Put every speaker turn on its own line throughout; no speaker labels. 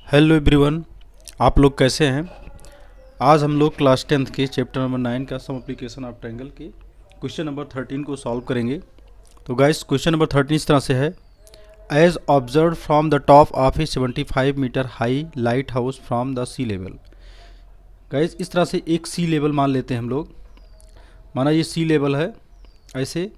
Hello everyone, आप लोग कैसे हैं। आज हम लोग क्लास 10th के चैप्टर नंबर 9 का सम एप्लीकेशन ऑफ ट्रायंगल के क्वेश्चन नंबर 13 को सॉल्व करेंगे। तो गाइस क्वेश्चन नंबर 13 इस तरह से है। As observe from the top of a 75 metre high lighthouse from the sea level. Guys इस तरह से एक सी लेवल मान लेते हैं हम लोग। माना ये सी लेवल है, ऐसे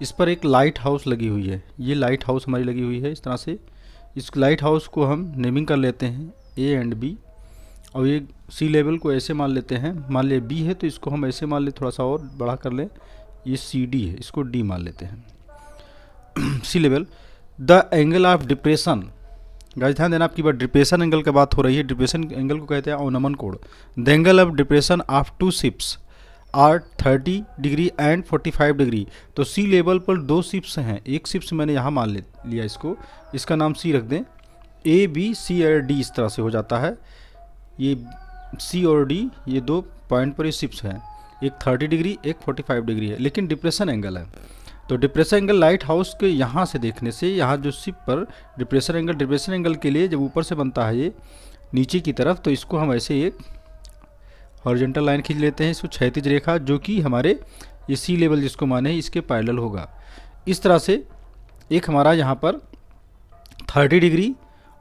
इस पर एक लाइट हाउस लगी हुई है। ये लाइट हाउस हमारी लगी हुई है इस तरह से। इस लाइट हाउस को हम नेमिंग कर लेते हैं ए एंड बी, और ये सी लेवल को ऐसे मान लेते हैं। मान ले बी है तो इसको हम ऐसे मान ले, थोड़ा सा और बड़ा कर लें, ये सी डी है, इसको डी मान लेते हैं। Sea level the angle of depression. Guys ध्यान देना, आपकी बात डिप्रेशन एंगल की बात हो रही है। डिप्रेशन एंगल को कहते हैं ओनमन कोण। The angle of depression of two ships are 30 degree and 45 degree. तो सी लेवल पर दो शिप्स हैं। एक शिप्स मैंने यहाँ मान लिया इसको, इसका नाम सी रख दें। ए बी सी और डी इस तरह से हो जाता है। ये सी और डी ये दो पॉइंट पर ये शिप्स हैं, एक 30 डिग्री एक 45 डिग्री है, लेकिन डिप्रेशन एंगल है। तो डिप्रेशन एंगल लाइट हाउस के यहाँ से देखने से, यहाँ जो शिप पर डिप्रेशन एंगल के लिए जब ऊपर से बनता है ये नीचे की तरफ, तो इसको हम ऐसे एक हॉरिजॉन्टल लाइन खींच लेते हैं, इसको क्षैतिज रेखा, जो कि हमारे ये सी लेवल जिसको माने इसके पैरेलल होगा। इस तरह से एक हमारा यहाँ पर 30 डिग्री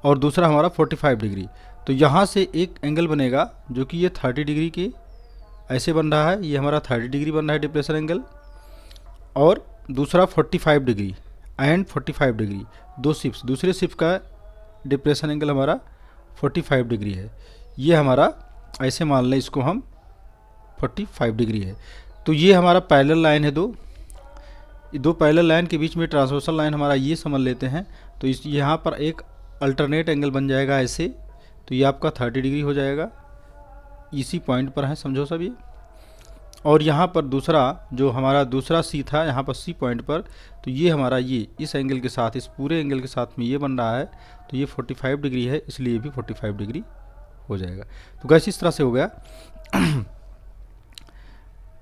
और दूसरा हमारा 45 डिग्री। तो यहाँ से एक एंगल बनेगा जो कि ये 30 डिग्री के ऐसे बन रहा है, ये हमारा 30 डिग्री बन रहा है डिप्रेशन एंगल, और दूसरा 45 डिग्री एंड 45 डिग्री। दो शिप्स, दूसरे शिप का डिप्रेशन एंगल हमारा 45 डिग्री है। ये हमारा ऐसे मान लें, इसको हम 45 डिग्री है। तो ये हमारा पैरेलल लाइन है, दो पैरेलल लाइन के बीच में ट्रांसवर्सल लाइन हमारा ये समझ लेते हैं। तो इस यहाँ पर एक अल्टरनेट एंगल बन जाएगा ऐसे, तो ये आपका 30 डिग्री हो जाएगा। इसी पॉइंट पर है, समझो सब ये। और यहाँ पर दूसरा जो हमारा दूसरा सी था, यहाँ पर सी पॉइंट पर, तो ये हमारा ये इस एंगल के साथ, इस पूरे एंगल के साथ में ये बन रहा है। तो ये 45 डिग्री है, इसलिए ये भी 45 डिग्री हो जाएगा। तो कैसे इस तरह से हो गया।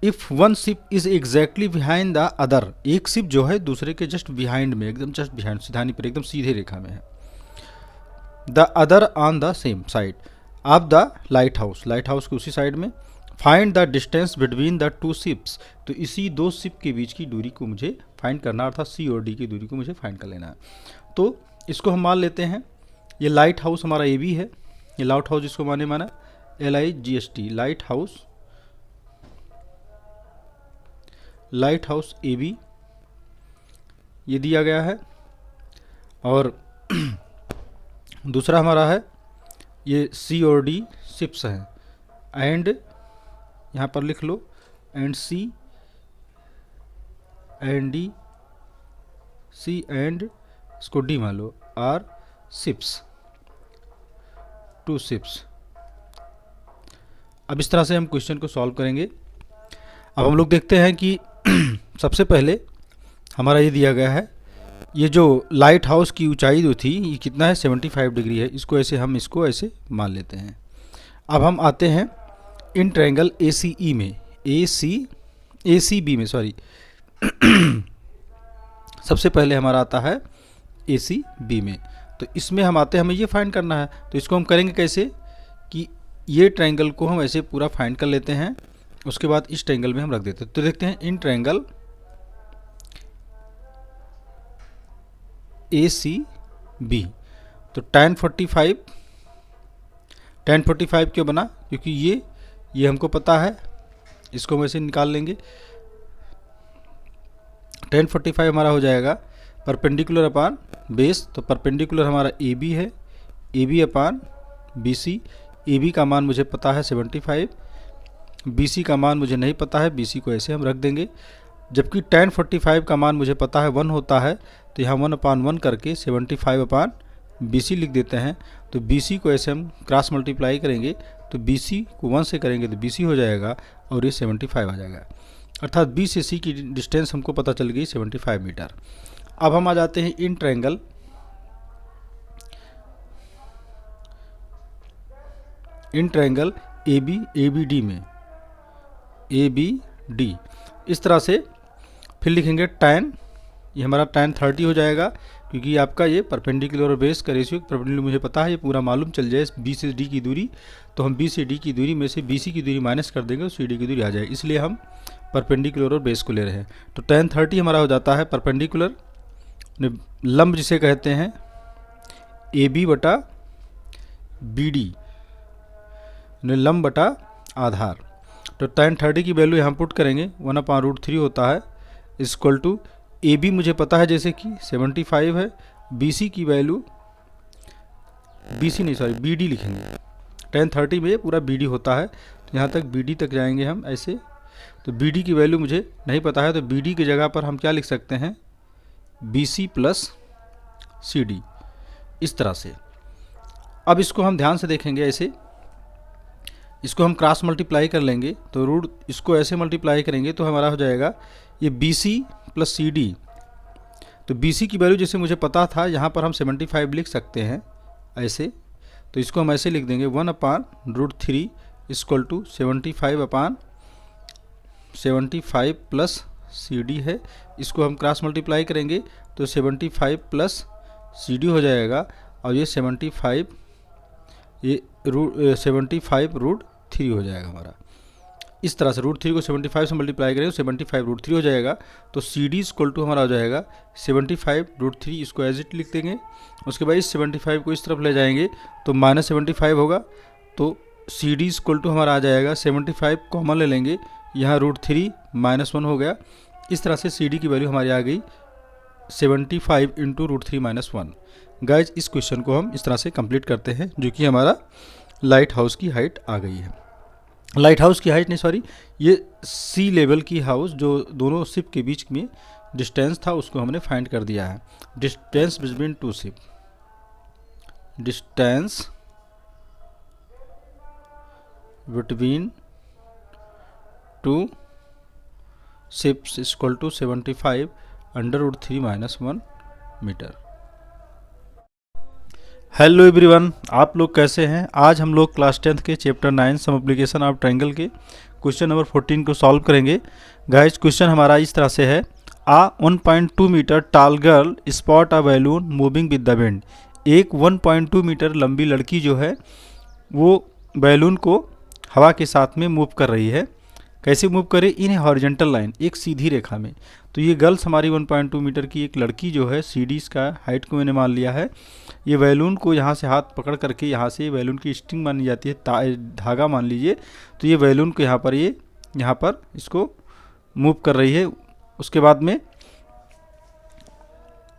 If one ship is exactly behind the other, एक शिप जो है दूसरे के जस्ट बिहाइंड में, एकदम जस्ट बिहाइंड, सिधानी पर एकदम सीधे रेखा में है। The other on the same side of the light house, light house के उसी साइड में। Find the distance between the two ships, तो इसी दो शिप के बीच की दूरी को मुझे फाइंड करना, अर्थात सी और डी की दूरी को मुझे फाइंड कर लेना है। तो इसको हम मान लेते हैं, ये लाइट हाउस हमारा ए बी है। ये लाइट हाउस जिसको माना LIGHT, lighthouse A B ये दिया गया है। और दूसरा हमारा है ये सी और डी शिप्स हैं, एंड यहाँ पर लिख लो and C and D, C and इसको डी मान लो, आर शिप्स, टू शिप्स। अब इस तरह से हम क्वेश्चन को सॉल्व करेंगे। अब हम लोग देखते हैं कि सबसे पहले हमारा ये दिया गया है, ये जो लाइट हाउस की ऊंचाई जो थी ये कितना है, 75 डिग्री है। इसको ऐसे हम इसको ऐसे मान लेते हैं। अब हम आते हैं इन ट्रायंगल ACE में, ACB में, सॉरी। सबसे पहले हमारा आता है ACB में। तो इसमें हम आते हैं, हमें ये फाइंड करना है। तो इसको हम करेंगे कैसे कि ये ट्रायंगल को हम ऐसे पूरा फाइंड कर लेते हैं, उसके बाद इस ट्रायंगल में हम रख देते हैं। तो देखते हैं इन ट्रायंगल ACB। तो tan 45 क्यों बना, क्योंकि ये हमको पता है, इसको हम ऐसे निकाल लेंगे। tan 45 हमारा हो जाएगा परपेंडिकुलर अपान बेस। तो परपेंडिकुलर हमारा AB है, AB अपान BC। AB का मान मुझे पता है 75, BC का मान मुझे नहीं पता है, BC को ऐसे हम रख देंगे। जबकि tan 45 का मान मुझे पता है 1 होता है, तो यहाँ 1/1 करके 75 अपान BC लिख देते हैं। तो BC को ऐसे हम क्रॉस मल्टीप्लाई करेंगे, तो BC को 1 से करेंगे तो BC हो जाएगा, और ये 75 आ जाएगा। अर्थात B से C की डिस्टेंस हमको पता चल गई 75 मीटर। अब हम आ जाते हैं इन ट्रायंगल ABD में, ABD। इस तरह से फिर लिखेंगे tan ये हमारा tan 30 हो जाएगा, क्योंकि आपका ये परपेंडिकुलर और बेस का रेशियो परपेंडिकुलर मुझे पता है, ये पूरा मालूम चल जाए बी से डी की दूरी, तो हम बी से डी की दूरी में से बी सी की दूरी माइनस कर देंगे, सी डी की दूरी आ जाएगी, इसलिए हम परपेंडिकुलर और बेस को ले रहे हैं। तो tan 30 हमारा हो जाता है परपेंडिकुलर, लंब जिसे कहते हैं ए बी बटा बी डी, लंब बटा आधार। तो tan 30 की वैल्यू यहाँ पुट करेंगे, 1/√3 होता है इक्वल टू ए बी मुझे पता है जैसे कि 75 है, बी सी की वैल्यू बी डी लिखेंगे, tan 30 में पूरा बी डी होता है, तो यहाँ तक बी डी तक जाएंगे हम ऐसे। तो बी डी की वैल्यू मुझे नहीं पता है, तो बी डी की जगह पर हम क्या लिख सकते हैं, B C plus C D, इस तरह से। अब इसको हम ध्यान से देखेंगे ऐसे, इसको हम क्रॉस मल्टीप्लाई कर लेंगे, तो रूट इसको ऐसे मल्टीप्लाई करेंगे तो हमारा हो जाएगा ये B C plus C D. तो बी सी की वैल्यू जैसे मुझे पता था, यहाँ पर हम 75 लिख सकते हैं ऐसे, तो इसको हम ऐसे लिख देंगे 1/√3 equal to 75 plus C D है, इसको हम क्रॉस मल्टीप्लाई करेंगे तो 75 प्लस सी डी हो जाएगा, और ये 75 √3 हो जाएगा हमारा। इस तरह से √3 को 75 से मल्टीप्लाई करें तो 75 √3 हो जाएगा। तो सी डी इक्वल टू हमारा हो जाएगा 75 √3, इसको एज इट लिख देंगे। उसके बाद इस 75 को इस तरफ ले जाएंगे तो -75 होगा, तो सी डी इक्वल टू हमारा आ जाएगा 75 कॉमन ले लेंगे, यहाँ √3 -1 हो गया। इस तरह से सी डी की वैल्यू हमारी आ गई 75 × √3 - 1। गाइज इस क्वेश्चन को हम इस तरह से कंप्लीट करते हैं, जो कि हमारा लाइट हाउस की हाइट आ गई है। लाइट हाउस की हाइट नहीं, सॉरी, ये सी लेवल की हाउस जो दोनों शिप के बीच में डिस्टेंस था उसको हमने फाइंड कर दिया है। Distance between two ship, distance between two ships equal to 75 √3 - 1 metre. Hello everyone, आप लोग कैसे हैं? आज हम लोग क्लास 10th के chapter 9 some application of triangle के क्वेश्चन नंबर 14 को सॉल्व करेंगे। गाइस क्वेश्चन हमारा इस तरह से है, आ 1.2 मीटर टाल girl spot a balloon moving with the wind. एक 1.2 मीटर लंबी लड़की जो है वो बैलून को हवा के साथ में मूव कर रही है। कैसे मूव करे? इन हॉरिजेंटल लाइन, एक सीधी रेखा में। तो ये गर्ल्स हमारी 1.2 मीटर की एक लड़की जो है, सीडीज का हाइट को मैंने मान लिया है। ये बैलून को यहाँ से हाथ पकड़ करके, यहाँ से बैलून की स्ट्रिंग मानी जाती है, धागा मान लीजिए। तो ये बैलून को यहाँ पर इसको मूव कर रही है। उसके बाद में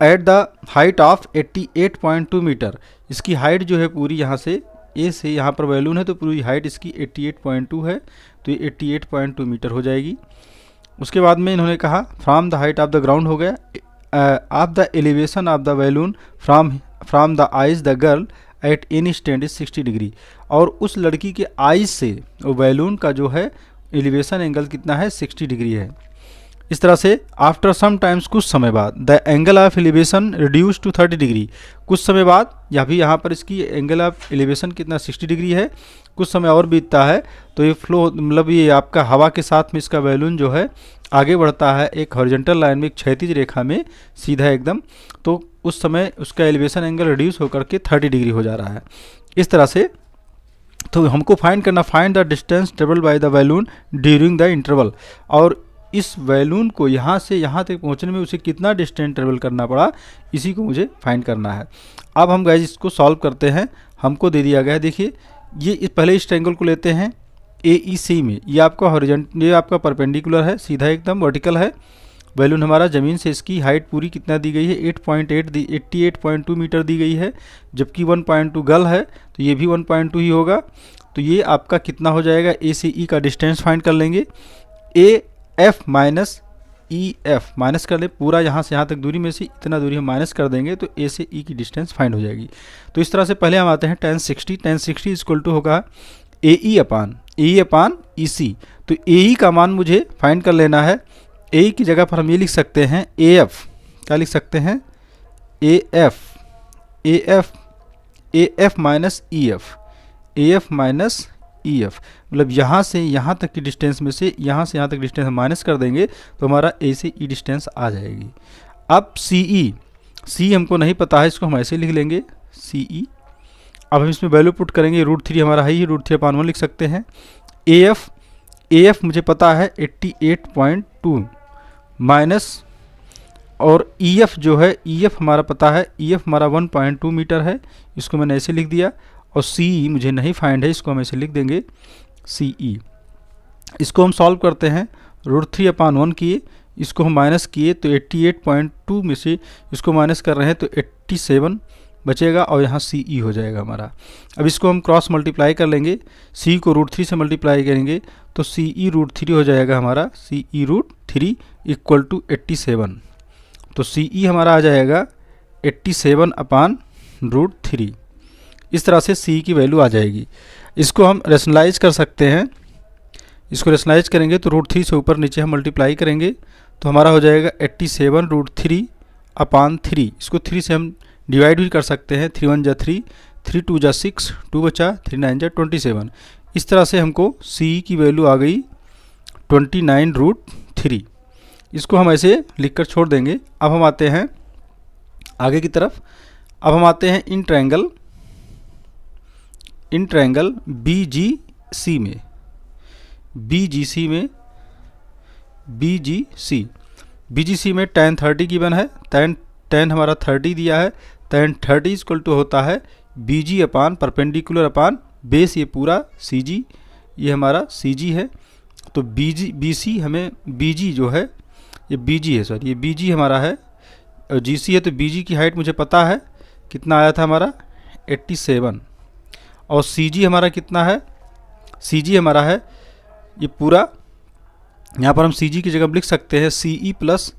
at the height of 88.2 metre, इसकी हाइट जो है पूरी यहाँ से ए से यहाँ पर बैलून है तो पूरी हाइट इसकी 88.2 है, तो ये 88.2 मीटर हो जाएगी। उसके बाद में इन्होंने कहा from the height of the ground हो गया, of the elevation of the balloon from the eyes the girl at any stand is 60 degree. और उस लड़की के आइज से वो बैलून का जो है एलिवेशन एंगल कितना है, 60 डिग्री है। इस तरह से आफ्टर सम टाइम्स, कुछ समय बाद, the angle of elevation reduce to 30 degree. कुछ समय बाद, या भी यहाँ पर इसकी एंगल ऑफ एलिवेशन कितना 60 डिग्री है। कुछ समय और बीतता है तो ये फ्लो, मतलब ये आपका हवा के साथ में इसका बैलून जो है आगे बढ़ता है एक हॉरिजॉन्टल लाइन में, एक क्षैतिज रेखा में सीधा एकदम। तो उस समय उसका एलिवेशन एंगल रिड्यूस होकर के 30 डिग्री हो जा रहा है। इस तरह से तो हमको फाइंड करना, find the distance travel by the balloon during the interval. और इस बैलून को यहाँ से यहाँ तक पहुँचने में उसे कितना डिस्टेंस ट्रेवल करना पड़ा, इसी को मुझे फाइंड करना है। अब हम गाइस इसको सॉल्व करते हैं। हमको दे दिया गया है, देखिए ये पहले इस ट्रायंगल को लेते हैं AEC में। ये आपका हॉरिजॉन्टल, ये आपका परपेंडिकुलर है, सीधा एकदम वर्टिकल है। बैलून हमारा ज़मीन से, इसकी हाइट पूरी कितना दी गई है, 88.2 मीटर दी गई है, जबकि 1.2 गर्ल है तो ये भी 1.2 ही होगा। तो ये आपका कितना हो जाएगा, A से E का डिस्टेंस फाइंड कर लेंगे। AF माइनस EF माइनस कर ले, पूरा यहाँ से यहाँ तक दूरी में से इतना दूरी हम माइनस कर देंगे तो A से E की डिस्टेंस फाइंड हो जाएगी। तो इस तरह से पहले हम आते हैं tan 60 इक्वल टू होगा AE अपान EC। तो AE का मान मुझे फाइंड कर लेना है। AE की जगह पर हम ये लिख सकते हैं AF, क्या लिख सकते हैं, AF माइनस EF, मतलब यहाँ से यहाँ तक की डिस्टेंस में से यहाँ से यहाँ तक डिस्टेंस हम माइनस कर देंगे तो हमारा A से E डिस्टेंस आ जाएगी। अब सी हमको नहीं पता है, इसको हम ऐसे लिख लेंगे सी। अब हम इसमें वैल्यू पुट करेंगे, √3 हमारा है ही, √3/1 लिख सकते हैं। एफ मुझे पता है 88.2 माइनस, और ईएफ जो है, ईएफ हमारा पता है, ईएफ हमारा 1.2 मीटर है, इसको मैंने ऐसे लिख दिया। और सी मुझे नहीं फाइंड है, इसको हम ऐसे लिख देंगे सी। इसको हम सॉल्व करते हैं, √3/1 किए, इसको हम माइनस किए तो 88.2 में से इसको माइनस कर रहे हैं तो 87 बचेगा, और यहाँ सी हो जाएगा हमारा। अब इसको हम क्रॉस मल्टीप्लाई कर लेंगे, सी को √3 से मल्टीप्लाई करेंगे तो सी √3 हो जाएगा हमारा, सी √3 इक्वल टू 87। तो सी हमारा आ जाएगा 87/√3। इस तरह से सी की वैल्यू आ जाएगी। इसको हम रेशनलाइज कर सकते हैं, इसको रेशनलाइज करेंगे तो √3 से ऊपर नीचे हम मल्टीप्लाई करेंगे तो हमारा हो जाएगा 87√3/3। इसको 3 से हम डिवाइड भी कर सकते हैं, 3 1 जा 3, 3 2 जा 6, 2 बचा, 3 9 जा 27। इस तरह से हमको सी की वैल्यू आ गई 29√3। इसको हम ऐसे लिखकर छोड़ देंगे। अब हम आते हैं आगे की तरफ। अब हम आते हैं इन ट्रायंगल BGC में, BGC में tan 30 गिवन है, tan हमारा 30 दिया है, tan 30 इक्वल टू होता है BG अपान परपेंडिकुलर अपान बेस, ये पूरा CG, ये हमारा CG है। तो BC हमें BG जो है, ये BG है, सॉरी ये BG हमारा है और GC है, तो BG की हाइट मुझे पता है कितना आया था हमारा 87, और CG हमारा कितना है, CG हमारा है ये पूरा, यहाँ पर हम CG की जगह लिख सकते हैं CE plus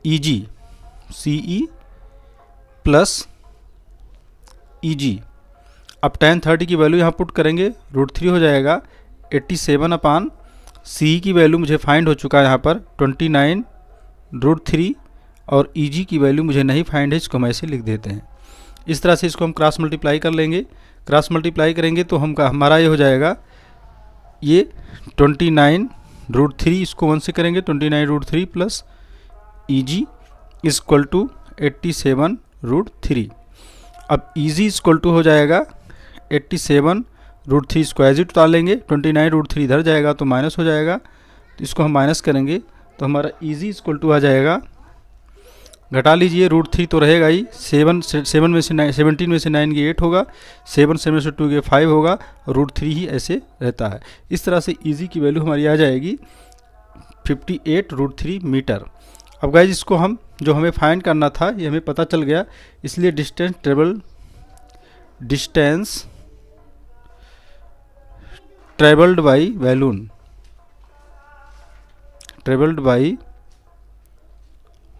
EG, CE plus EG। अब tan 30 की वैल्यू यहाँ पुट करेंगे, √3 हो जाएगा 87 CE की वैल्यू मुझे फाइंड हो चुका है यहाँ पर 29√3, और EG की वैल्यू मुझे नहीं फाइंड है, इसको हम ऐसे लिख देते हैं। इस तरह से इसको हम क्रॉस मल्टीप्लाई कर लेंगे, क्रॉस मल्टीप्लाई करेंगे तो हमारा ये हो जाएगा ये 29√3, इसको 1 से करेंगे 29√3 प्लस EG इक्वल टू 87√3। अब EG इक्वल टू हो जाएगा 87√3, इसको एज इट उतार लेंगे, 29√3 इधर जाएगा तो माइनस हो जाएगा, तो इसको हम माइनस करेंगे तो हमारा EG इक्वल टू आ जाएगा, घटा लीजिए, √3 तो रहेगा ही, 17 में से 9 की 8 होगा, 7 में से 2 के 5 होगा, √3 ही ऐसे रहता है। इस तरह से EG की वैल्यू हमारी आ जाएगी 58√3 मीटर। अब गाइज इसको हम जो हमें फाइंड करना था ये हमें पता चल गया, इसलिए डिस्टेंस ट्रेवल्ड बाई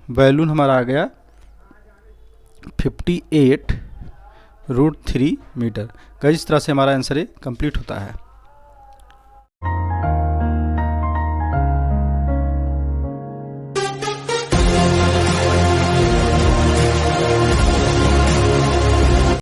बैलून हमारा आ गया 58√3 मीटर। गाइस इस तरह से हमारा आंसर कंप्लीट होता है।